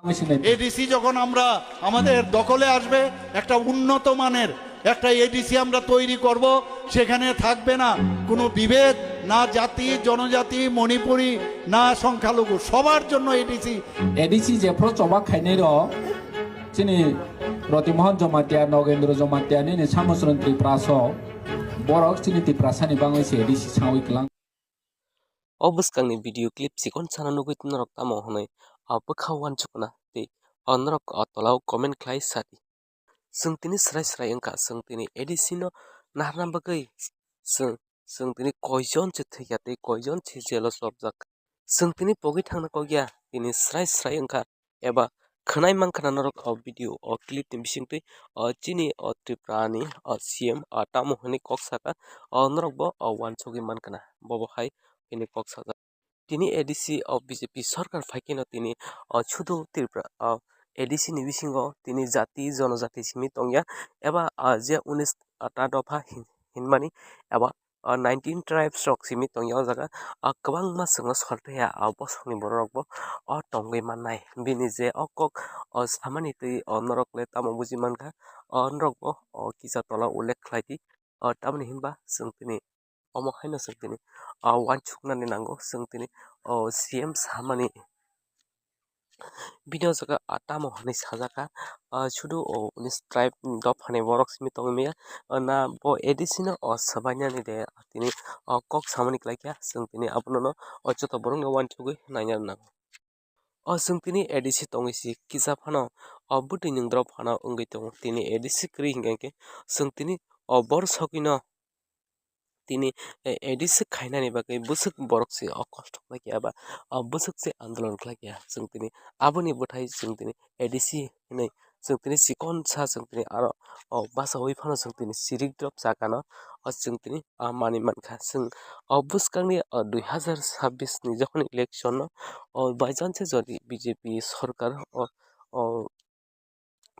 ADC যখন আমরা আমাদের দখলে আসবে, একটা উন্নত মানের একটা এডিসি আমরা তৈরি করব। সেখানে থাকবে না কোনো বিভেদ, না জাতি জনজাতি মণিপুরি না সংখ্যালঘু, সবার জন্য এডিসি যে প্রচবা খাইনে র চিনি রতিমোহন জমাতিয়া নগেন্দ্র জমাতিয়া নি সামসরন্ত্রী প্রাস বরক চিনি তি প্রাসানি বাংলাদেশে এডিসি সাউই কলাং Obuskangi video clip sikon sana nugui norok tamo honoi bukhawan chukna te norok tolau comment klai sati sungtini srai engka sungtini edisino narna bagai sungtini koijon chithya te koijon chijelo sobjak sungtini pogi thangna kogya tini srai engka eba khnai mangkhana norok video clip ni bisingtui chini triprani cm tamo honoi koksaka norok bo wanchogi mankana bobo hai ini koksaja tini ADC BJP সরকার ফাইকেনো tini শুধু Tripura ADC ni bisingo tini jati jonojati simi tongya eba je 19 ta dopha hinmani eba 19 tribes rok simi tongya jaga kwbang ma singno sortaya bosokni borok bo tongoi mannai bini je okok samani tui norok le tamo buji mankha norok bo kisa tola ullekh khlaidi tamni hinba sungtini omo haino sungtini wanchuknani nango sungtini CM samani video jaga atamo hani sajaka শুধু 19 tribe dopani borok simi tongmiya na bo ADC no sabainani de tini kok samani klaikya sungtini abono joto borok no wanchugui naina nango sungtini ADC tongisi kisa phano buti ningdro phano ungui tongo tini ADC kri hingke sungtini bor sokino tini ADC khainani bagai busuk borok si kosto khlaiya ba busuk se andolon khlaiya sung tini aboni bothai sung tini ADC hinai sung tini sikon sa sung tini aro basa hoi phano sung tini sirik drop sakano sung tini mani mankha sung buskangni 2026 ni যখন election by চান্সে যদি BJP সরকার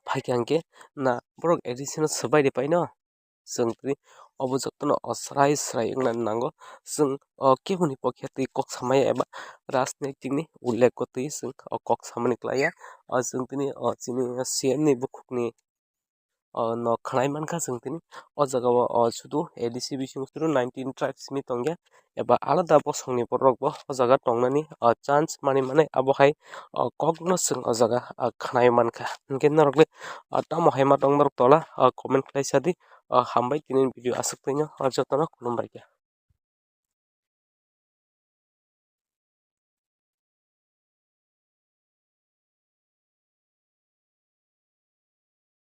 ফাইকাঙ্কে না borok ADC no sabai paino sung tini obojotno srai ungna nango sung keboni pokhe tui kok samaya eba rajnaitik ni ullekh ko tui sung kok samani klaiya sung tini chini CM ni bukhukni no khnai mankha sung tini jaga o শুধু ADC bising শুধু 19 tribes mi tongya eba alada bosongni borok bo jaga tongnani chance mani mane abo hai kok no sung jaga khnai mankha hingke norokle tamo hai ma tong norok tola comment khlai sadi hambai tini video asuk tino jotono khulumbai.